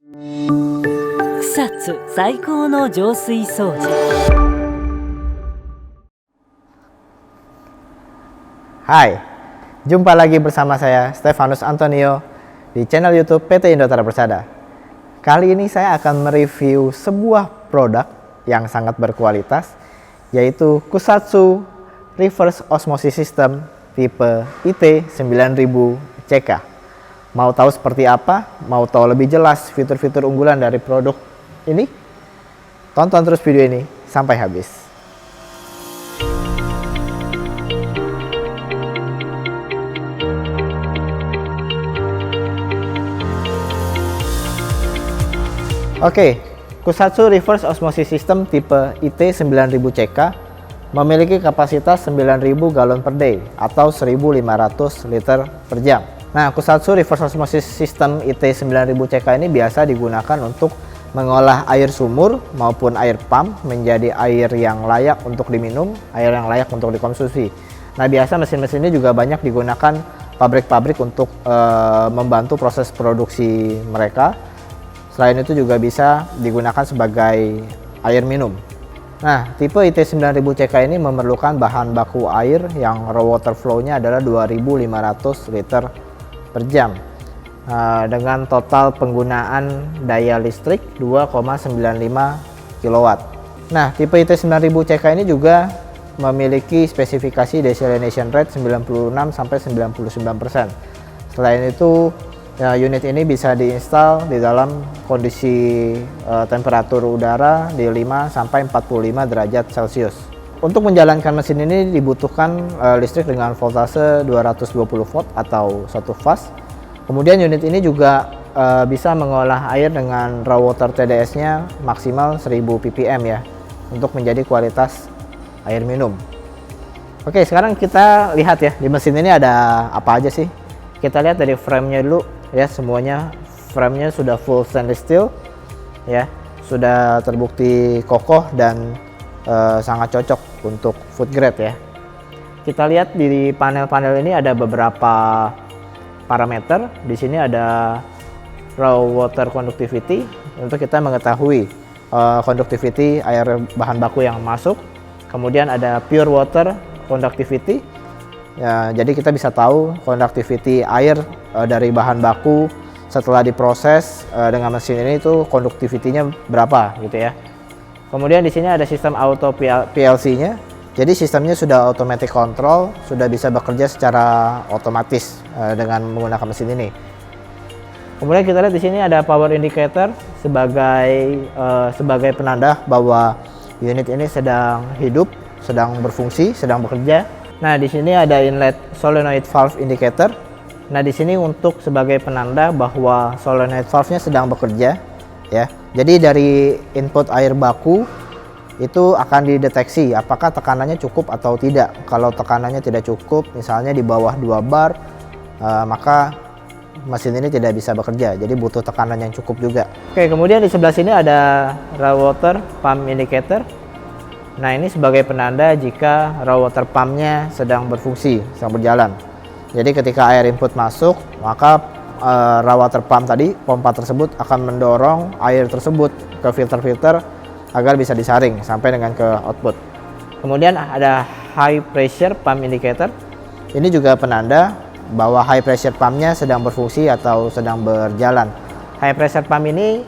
草津最高の浄水掃除。Hai, jumpa lagi bersama saya Stefanus Antonio di channel YouTube PT Indotara Persada. Kali ini saya akan mereview sebuah produk yang sangat berkualitas, yaitu Kusatsu Reverse Osmosis System tipe IT9000CK. Mau tahu seperti apa? Mau tahu lebih jelas fitur-fitur unggulan dari produk ini? Tonton terus video ini sampai habis. Oke, Kusatsu Reverse Osmosis System tipe IT9000CK memiliki kapasitas 9.000 galon per day atau 1.500 liter per jam. Nah, Kusatsu Reverse Osmosis System IT9000CK ini biasa digunakan untuk mengolah air sumur maupun air pump menjadi air yang layak untuk diminum, air yang layak untuk dikonsumsi. Nah, biasa mesin-mesin ini juga banyak digunakan pabrik-pabrik untuk membantu proses produksi mereka. Selain itu juga bisa digunakan sebagai air minum. Nah, tipe IT9000CK ini memerlukan bahan baku air yang raw water flow-nya adalah 2.500 liter per jam dengan total penggunaan daya listrik 2,95 kW. Nah, tipe IT9000CK ini juga memiliki spesifikasi desalination rate 96-99%. Selain itu, unit ini bisa diinstal di dalam kondisi temperatur udara di 5-45 derajat Celcius. Untuk menjalankan mesin ini dibutuhkan listrik dengan voltase 220 volt atau 1 fase. Kemudian unit ini juga bisa mengolah air dengan raw water TDS-nya maksimal 1000 ppm ya, untuk menjadi kualitas air minum. Oke, sekarang kita lihat ya, di mesin ini ada apa aja sih. Kita lihat dari frame-nya dulu ya, semuanya frame-nya sudah full stainless steel ya, sudah terbukti kokoh dan sangat cocok untuk food grade ya. Kita lihat di panel-panel ini ada beberapa parameter. Di sini ada raw water conductivity untuk kita mengetahui conductivity air bahan baku yang masuk. Kemudian ada pure water conductivity ya, jadi kita bisa tahu conductivity air dari bahan baku setelah diproses dengan mesin ini itu conductivity-nya berapa gitu ya. Kemudian di sini ada sistem auto PLC-nya. Jadi sistemnya sudah automatic control, sudah bisa bekerja secara otomatis dengan menggunakan mesin ini. Kemudian kita lihat di sini ada power indicator sebagai penanda bahwa unit ini sedang hidup, sedang berfungsi, sedang bekerja. Nah, di sini ada inlet solenoid valve indicator. Nah, di sini untuk sebagai penanda bahwa solenoid valve-nya sedang bekerja ya. Jadi dari input air baku itu akan dideteksi apakah tekanannya cukup atau tidak. Kalau tekanannya tidak cukup, misalnya di bawah 2 bar, maka mesin ini tidak bisa bekerja. Jadi butuh tekanan yang cukup juga. Oke, kemudian di sebelah sini ada raw water pump indicator. Nah, ini sebagai penanda jika raw water pump-nya sedang berfungsi, sedang berjalan. Jadi ketika air input masuk, maka raw water pump tadi, pompa tersebut akan mendorong air tersebut ke filter-filter agar bisa disaring sampai dengan ke output. Kemudian ada high pressure pump indicator. Ini juga penanda bahwa high pressure pump-nya sedang berfungsi atau sedang berjalan. High pressure pump ini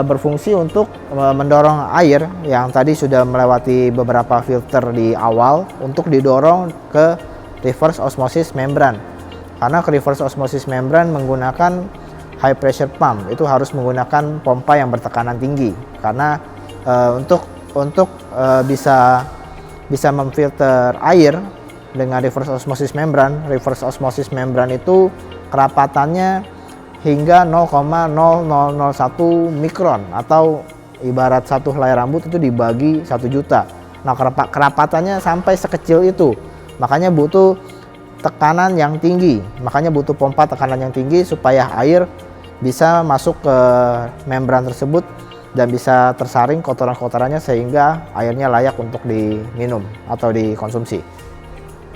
berfungsi untuk mendorong air yang tadi sudah melewati beberapa filter di awal untuk didorong ke reverse osmosis membrane. Karena reverse osmosis membrane menggunakan high pressure pump, itu harus menggunakan pompa yang bertekanan tinggi. Karena untuk bisa memfilter air dengan reverse osmosis membrane itu kerapatannya hingga 0,0001 mikron atau ibarat satu helai rambut itu dibagi 1 juta. Nah, kerapatannya sampai sekecil itu. Makanya butuh tekanan yang tinggi, makanya butuh pompa tekanan yang tinggi supaya air bisa masuk ke membran tersebut dan bisa tersaring kotoran-kotorannya sehingga airnya layak untuk diminum atau dikonsumsi.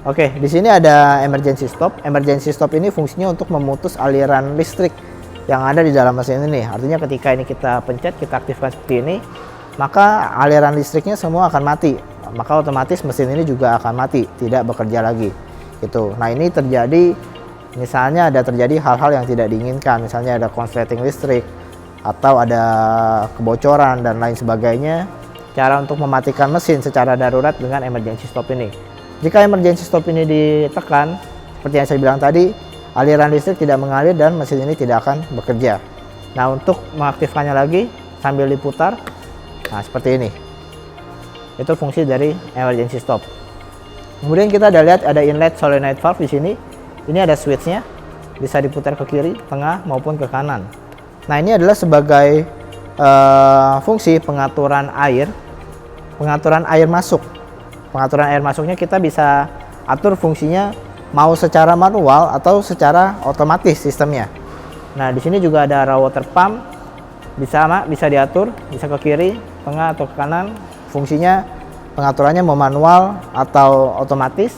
Oke, di sini ada emergency stop. Emergency stop ini fungsinya untuk memutus aliran listrik yang ada di dalam mesin ini. Artinya ketika ini kita pencet, kita aktifkan seperti ini, maka aliran listriknya semua akan mati. Maka otomatis mesin ini juga akan mati, tidak bekerja lagi. Gitu. Nah, ini terjadi misalnya ada terjadi hal-hal yang tidak diinginkan, misalnya ada konsleting listrik atau ada kebocoran dan lain sebagainya. Cara untuk mematikan mesin secara darurat dengan emergency stop ini. Jika emergency stop ini ditekan, seperti yang saya bilang tadi, aliran listrik tidak mengalir dan mesin ini tidak akan bekerja. Nah, untuk mengaktifkannya lagi sambil diputar, nah seperti ini. Itu fungsi dari emergency stop. Kemudian kita ada lihat ada inlet solenoid valve di sini. Ini ada switchnya, bisa diputar ke kiri, tengah maupun ke kanan. Nah, ini adalah sebagai fungsi pengaturan air masuk. Pengaturan air masuknya kita bisa atur fungsinya mau secara manual atau secara otomatis sistemnya. Nah, di sini juga ada raw water pump, bisa diatur, bisa ke kiri, tengah atau ke kanan. Fungsinya pengaturannya mau manual atau otomatis.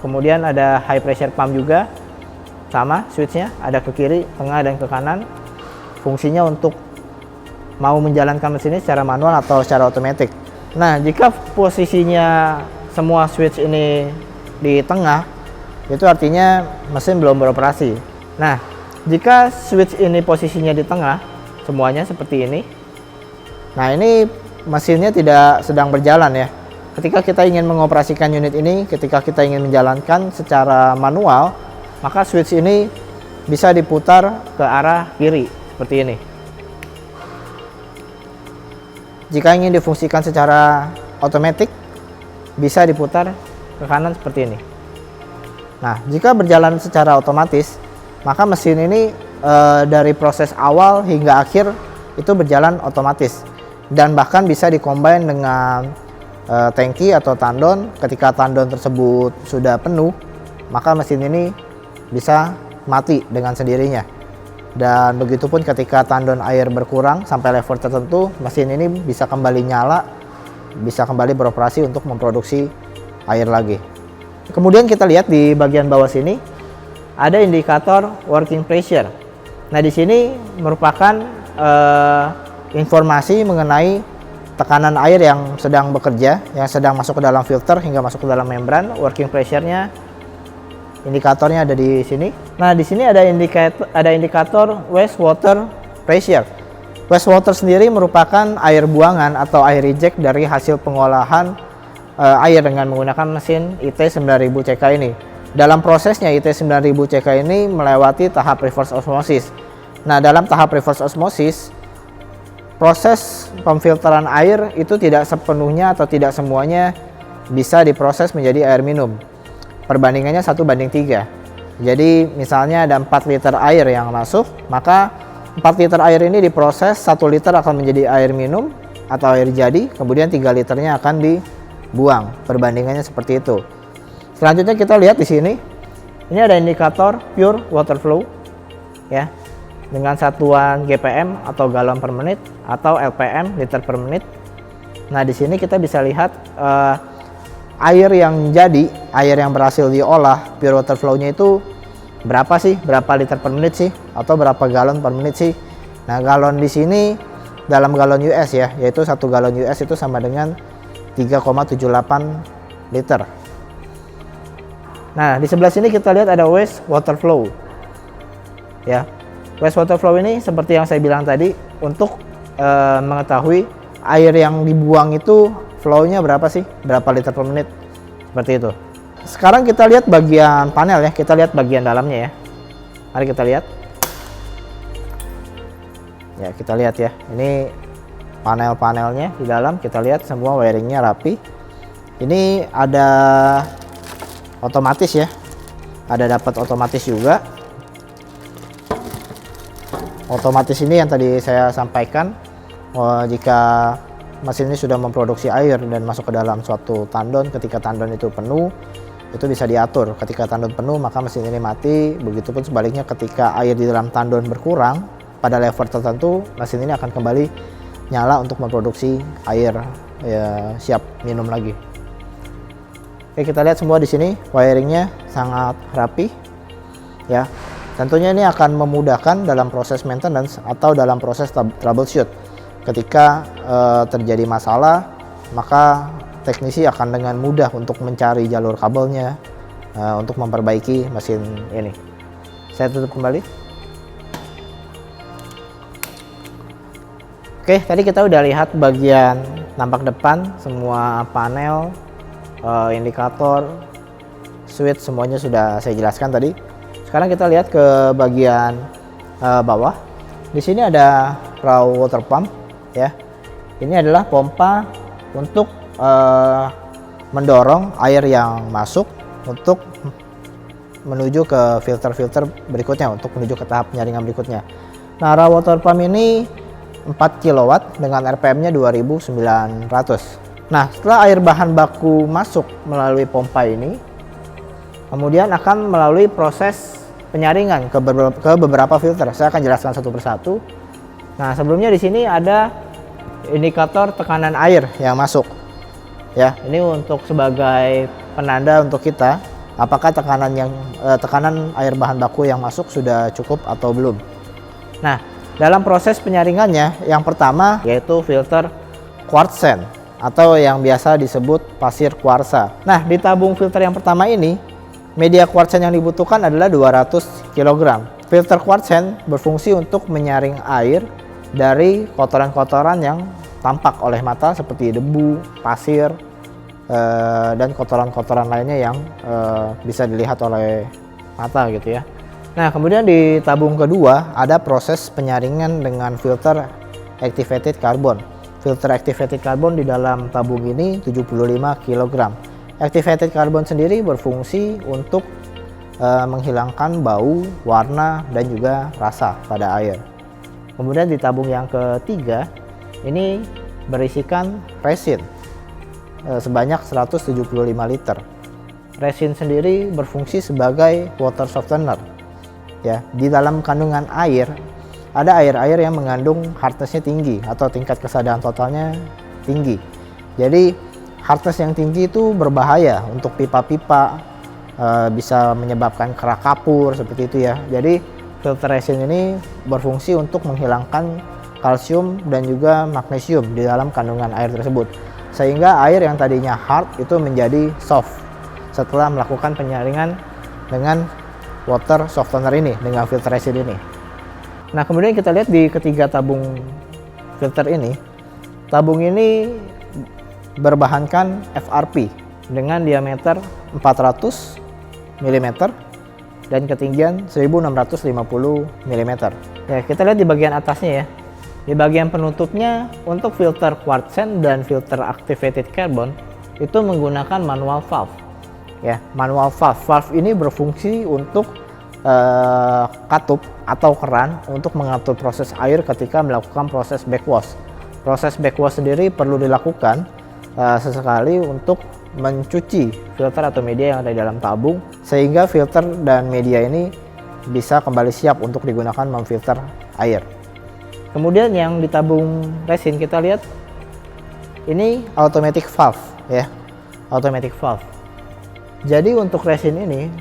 Kemudian ada high pressure pump juga, sama switchnya ada ke kiri, tengah dan ke kanan. Fungsinya untuk mau menjalankan mesin ini secara manual atau secara otomatis. Nah, jika posisinya semua switch ini di tengah, itu artinya mesin belum beroperasi. Nah, jika switch ini posisinya di tengah, semuanya seperti ini. Nah, ini mesinnya tidak sedang berjalan ya. Ketika kita ingin mengoperasikan unit ini, ketika kita ingin menjalankan secara manual, maka switch ini bisa diputar ke arah kiri seperti ini. Jika ingin difungsikan secara otomatis, bisa diputar ke kanan seperti ini. Nah, jika berjalan secara otomatis, maka mesin ini dari proses awal hingga akhir itu berjalan otomatis, dan bahkan bisa dikombin dengan tangki atau tandon. Ketika tandon tersebut sudah penuh, maka mesin ini bisa mati dengan sendirinya. Dan begitupun ketika tandon air berkurang sampai level tertentu, mesin ini bisa kembali nyala, bisa kembali beroperasi untuk memproduksi air lagi. Kemudian kita lihat di bagian bawah sini ada indikator working pressure. Nah, di sini merupakan informasi mengenai tekanan air yang sedang bekerja, yang sedang masuk ke dalam filter hingga masuk ke dalam membran. Working pressure-nya, indikatornya ada di sini. Nah, di sini ada indikator wastewater pressure. Wastewater sendiri merupakan air buangan atau air reject dari hasil pengolahan air dengan menggunakan mesin IT9000 CK ini. Dalam prosesnya IT9000 CK ini melewati tahap reverse osmosis. Nah, dalam tahap reverse osmosis, proses pemfilteran air itu tidak sepenuhnya atau tidak semuanya bisa diproses menjadi air minum. Perbandingannya 1:3. Jadi misalnya ada 4 liter air yang masuk, maka 4 liter air ini diproses, 1 liter akan menjadi air minum atau air jadi, kemudian 3 liternya akan dibuang. Perbandingannya seperti itu. Selanjutnya kita lihat di sini, ini ada indikator pure water flow ya, dengan satuan GPM atau galon per menit atau LPM liter per menit. Nah, di sini kita bisa lihat air yang jadi, air yang berhasil diolah, pure water flow-nya itu berapa sih? Berapa liter per menit sih? Atau berapa galon per menit sih? Nah, galon di sini dalam galon US ya, yaitu 1 galon US itu sama dengan 3,78 liter. Nah, di sebelah sini kita lihat ada waste water flow. Ya. Waste water flow ini seperti yang saya bilang tadi, untuk mengetahui air yang dibuang itu flow-nya berapa sih? Berapa liter per menit? Seperti itu. Sekarang kita lihat bagian panel ya. Kita lihat bagian dalamnya ya. Mari kita lihat. Ya, kita lihat ya. Ini panel-panelnya di dalam. Kita lihat semua wiringnya rapi. Ini ada otomatis ya. Ada dapat otomatis juga. Otomatis ini yang tadi saya sampaikan, jika mesin ini sudah memproduksi air dan masuk ke dalam suatu tandon, ketika tandon itu penuh, itu bisa diatur. Ketika tandon penuh, maka mesin ini mati. Begitupun sebaliknya, ketika air di dalam tandon berkurang pada level tertentu, mesin ini akan kembali nyala untuk memproduksi air ya, siap minum lagi. Oke, kita lihat semua di sini wiringnya sangat rapi ya. Tentunya ini akan memudahkan dalam proses maintenance atau dalam proses troubleshoot. Ketika terjadi masalah, maka teknisi akan dengan mudah untuk mencari jalur kabelnya untuk memperbaiki mesin ini. Saya tutup kembali. Oke, tadi kita udah lihat bagian tampak depan, semua panel, indikator, switch, semuanya sudah saya jelaskan tadi. Sekarang kita lihat ke bagian bawah. Di sini ada raw water pump, ya. Ini adalah pompa untuk mendorong air yang masuk untuk menuju ke filter-filter berikutnya, untuk menuju ke tahap penyaringan berikutnya. Nah, raw water pump ini 4 kW dengan RPM-nya 2900. Nah, setelah air bahan baku masuk melalui pompa ini, kemudian akan melalui proses penyaringan ke beberapa filter. Saya akan jelaskan satu persatu. Nah, sebelumnya di sini ada indikator tekanan air yang masuk. Ya, ini untuk sebagai penanda untuk kita apakah tekanan air bahan baku yang masuk sudah cukup atau belum. Nah, dalam proses penyaringannya yang pertama yaitu filter quartz sand atau yang biasa disebut pasir kuarsa. Nah, di tabung filter yang pertama ini media quartz sand yang dibutuhkan adalah 200 kg. Filter quartz sand berfungsi untuk menyaring air dari kotoran-kotoran yang tampak oleh mata seperti debu, pasir, dan kotoran-kotoran lainnya yang bisa dilihat oleh mata gitu ya. Nah, kemudian di tabung kedua ada proses penyaringan dengan filter activated carbon. Filter activated carbon di dalam tabung ini 75 kg. Activated carbon sendiri berfungsi untuk menghilangkan bau, warna, dan juga rasa pada air. Kemudian di tabung yang ketiga ini berisikan resin sebanyak 175 liter. Resin sendiri berfungsi sebagai water softener. Ya, di dalam kandungan air ada air-air yang mengandung hardness-nya tinggi atau tingkat kesadaran totalnya tinggi. Jadi hardness yang tinggi itu berbahaya untuk pipa-pipa, bisa menyebabkan kerak kapur seperti itu ya. Jadi filter resin ini berfungsi untuk menghilangkan kalsium dan juga magnesium di dalam kandungan air tersebut, sehingga air yang tadinya hard itu menjadi soft setelah melakukan penyaringan dengan water softener ini, dengan filter resin ini. Nah, kemudian kita lihat di ketiga tabung filter ini. Tabung ini berbahankan FRP dengan diameter 400 mm dan ketinggian 1650 mm. Ya, kita lihat di bagian atasnya ya. Di bagian penutupnya untuk filter quartz sand dan filter activated carbon itu menggunakan manual valve. Ya, manual valve. Valve ini berfungsi untuk katup atau keran untuk mengatur proses air ketika melakukan proses backwash. Proses backwash sendiri perlu dilakukan sesekali untuk mencuci filter atau media yang ada di dalam tabung, sehingga filter dan media ini bisa kembali siap untuk digunakan memfilter air. Kemudian yang di tabung resin kita lihat ini automatic valve ya, automatic valve. Jadi untuk resin ini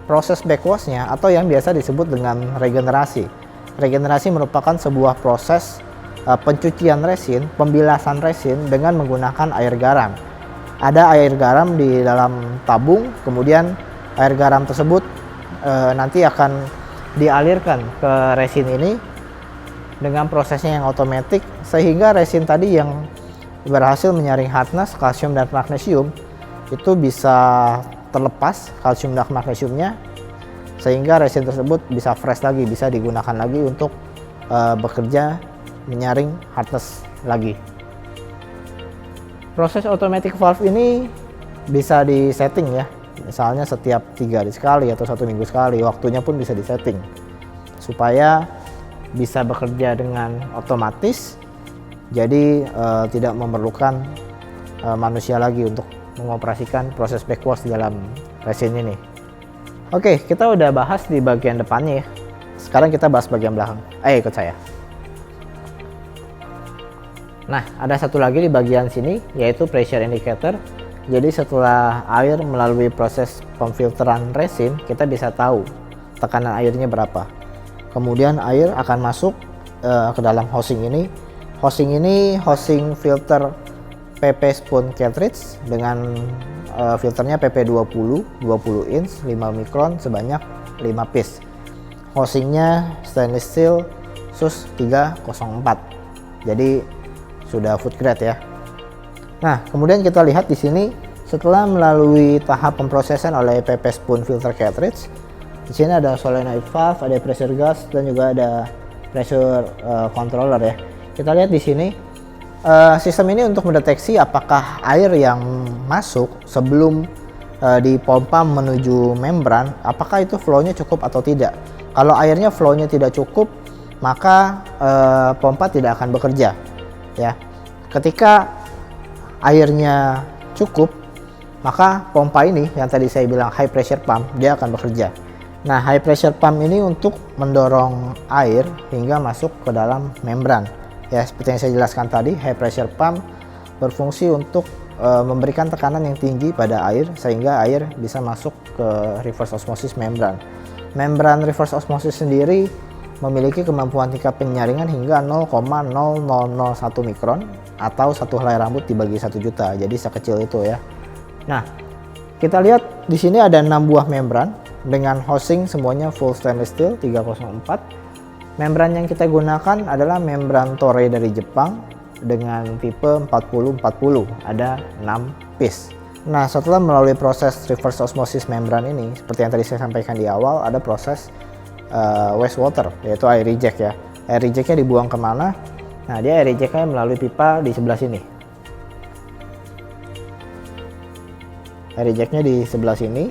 proses backwashnya atau yang biasa disebut dengan regenerasi. Regenerasi merupakan sebuah proses pencucian resin, pembilasan resin dengan menggunakan air garam. Ada air garam di dalam tabung, kemudian air garam tersebut nanti akan dialirkan ke resin ini dengan prosesnya yang otomatis, sehingga resin tadi yang berhasil menyaring hardness, kalsium dan magnesium itu bisa terlepas kalsium dan magnesiumnya, sehingga resin tersebut bisa fresh lagi, bisa digunakan lagi untuk bekerja menyaring hardness lagi. Proses automatic valve ini bisa disetting ya, misalnya setiap 3 hari sekali atau 1 minggu sekali, waktunya pun bisa disetting supaya bisa bekerja dengan otomatis, jadi tidak memerlukan manusia lagi untuk mengoperasikan proses backwash di dalam resin ini. Oke, kita udah bahas di bagian depannya ya. Sekarang kita bahas bagian belakang. Ikut saya. Nah, ada satu lagi di bagian sini, yaitu pressure indicator. Jadi setelah air melalui proses pemfilteran resin, kita bisa tahu tekanan airnya berapa. Kemudian air akan masuk ke dalam housing ini. Housing filter PP spoon cartridge dengan filternya PP20 20 inch 5 mikron sebanyak 5 piece. Housingnya stainless steel SUS 304. Jadi sudah food grade ya. Nah, kemudian kita lihat di sini setelah melalui tahap pemprosesan oleh PP spoon filter cartridge, di sini ada solenoid valve, ada pressure gas, dan juga ada pressure controller ya. Kita lihat di sini sistem ini untuk mendeteksi apakah air yang masuk sebelum dipompa menuju membran, apakah itu flow-nya cukup atau tidak. Kalau airnya flow-nya tidak cukup, maka pompa tidak akan bekerja ya. Ketika airnya cukup, maka pompa ini yang tadi saya bilang high pressure pump, dia akan bekerja. Nah, high pressure pump ini untuk mendorong air hingga masuk ke dalam membran ya. Seperti yang saya jelaskan tadi, high pressure pump berfungsi untuk memberikan tekanan yang tinggi pada air sehingga air bisa masuk ke reverse osmosis membran. Membran reverse osmosis sendiri memiliki kemampuan tingkat penyaringan hingga 0,0001 mikron atau satu helai rambut dibagi 1 juta. Jadi sekecil itu ya. Nah, kita lihat di sini ada 6 buah membran dengan housing semuanya full stainless steel 304. Membran yang kita gunakan adalah membran Toray dari Jepang dengan tipe 4040, ada 6 piece. Nah, setelah melalui proses reverse osmosis membran ini, seperti yang tadi saya sampaikan di awal, ada proses wastewater, yaitu air reject ya. Air rejectnya dibuang kemana? Nah, dia air rejectnya melalui pipa di sebelah sini. Air rejectnya di sebelah sini.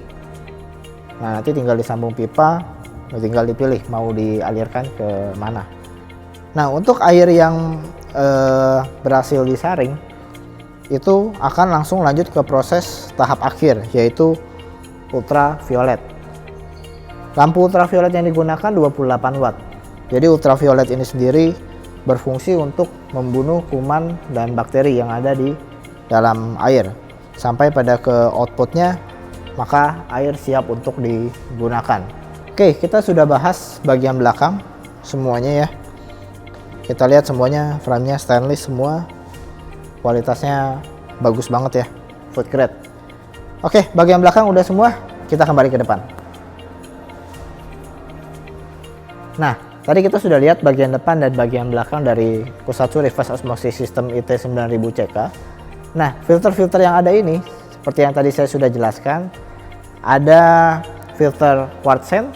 Nah, nanti tinggal disambung pipa, tinggal dipilih mau dialirkan ke mana. Nah, untuk air yang berhasil disaring, itu akan langsung lanjut ke proses tahap akhir, yaitu ultraviolet. Lampu ultraviolet yang digunakan 28 watt. Jadi ultraviolet ini sendiri berfungsi untuk membunuh kuman dan bakteri yang ada di dalam air. Sampai pada ke outputnya, maka air siap untuk digunakan. Oke, kita sudah bahas bagian belakang semuanya ya. Kita lihat semuanya frame-nya stainless semua. Kualitasnya bagus banget ya, food grade. Oke, bagian belakang udah semua, kita kembali ke depan. Nah, tadi kita sudah lihat bagian depan dan bagian belakang dari Kusatsu Reverse Osmosis System IT9000CK. Nah, filter-filter yang ada ini, seperti yang tadi saya sudah jelaskan, ada filter quartz sand,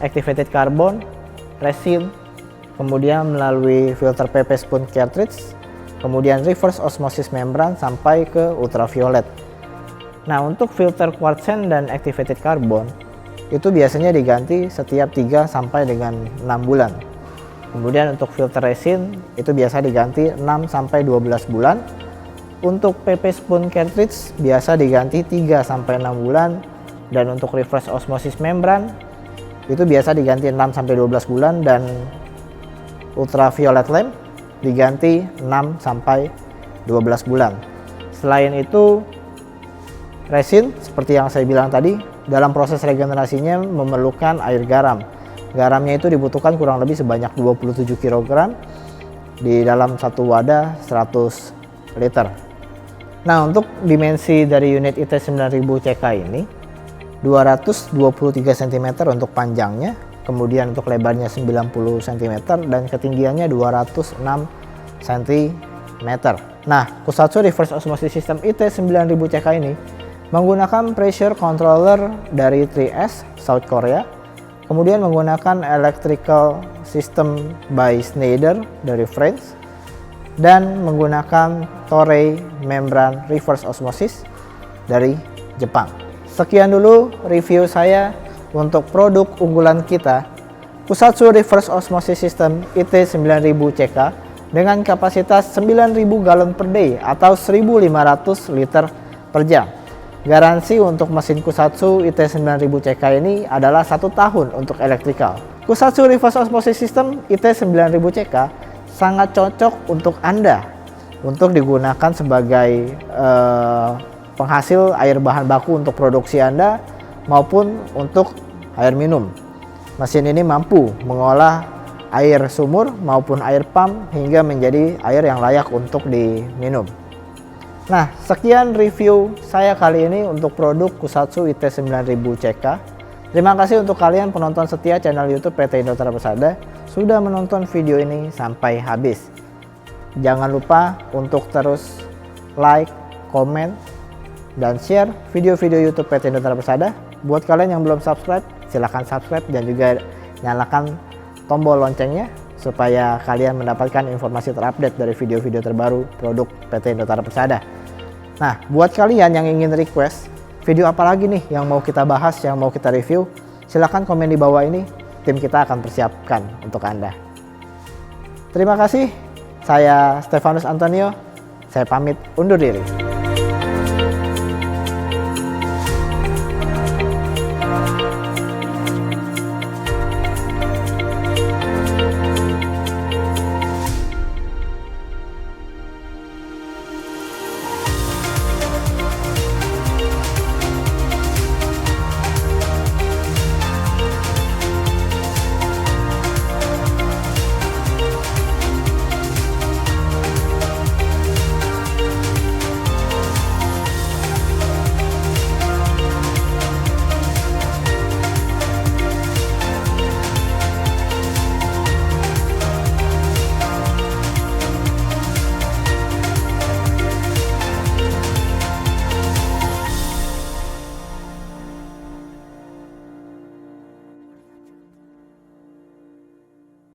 activated carbon, resin, kemudian melalui filter PP spoon cartridge, kemudian reverse osmosis membran sampai ke ultraviolet. Nah, untuk filter quartz sand dan activated carbon itu biasanya diganti setiap 3 sampai dengan 6 bulan. Kemudian untuk filter resin itu biasa diganti 6 sampai 12 bulan. Untuk PP spoon cartridge biasa diganti 3 sampai 6 bulan, dan untuk reverse osmosis membran itu biasa diganti 6 sampai 12 bulan, dan ultraviolet lamp diganti 6 sampai 12 bulan. Selain itu, resin seperti yang saya bilang tadi, dalam proses regenerasinya memerlukan air garam. Garamnya itu dibutuhkan kurang lebih sebanyak 27 kg di dalam satu wadah 100 liter. Nah, untuk dimensi dari unit IT9000CK ini 223 cm untuk panjangnya, kemudian untuk lebarnya 90 cm dan ketinggiannya 206 cm. Nah, Kusatsu Reverse Osmosis System IT9000CK ini menggunakan pressure controller dari 3S South Korea, kemudian menggunakan electrical system by Schneider dari France, dan menggunakan Toray membran reverse osmosis dari Jepang. Sekian dulu review saya untuk produk unggulan kita, Kusatsu Reverse Osmosis System IT9000CK dengan kapasitas 9.000 galon per day atau 1.500 liter per jam. Garansi untuk mesin Kusatsu IT9000CK ini adalah 1 tahun untuk elektrikal. Kusatsu Reverse Osmosis System IT9000CK sangat cocok untuk Anda untuk digunakan sebagai penghasil air bahan baku untuk produksi Anda maupun untuk air minum. Mesin ini mampu mengolah air sumur maupun air pump hingga menjadi air yang layak untuk diminum. Nah, sekian review saya kali ini untuk produk Kusatsu IT9000CK. Terima kasih untuk kalian penonton setia channel YouTube PT Indotera Persada sudah menonton video ini sampai habis. Jangan lupa untuk terus like, komen, dan share video-video YouTube PT Indotera Persada. Buat kalian yang belum subscribe, silahkan subscribe dan juga nyalakan tombol loncengnya supaya kalian mendapatkan informasi terupdate dari video-video terbaru produk PT Indotera Persada. Nah, buat kalian yang ingin request video apa lagi nih yang mau kita bahas, yang mau kita review, silahkan komen di bawah ini. Tim kita akan persiapkan untuk Anda. Terima kasih. Saya Stefanus Antonio. Saya pamit undur diri.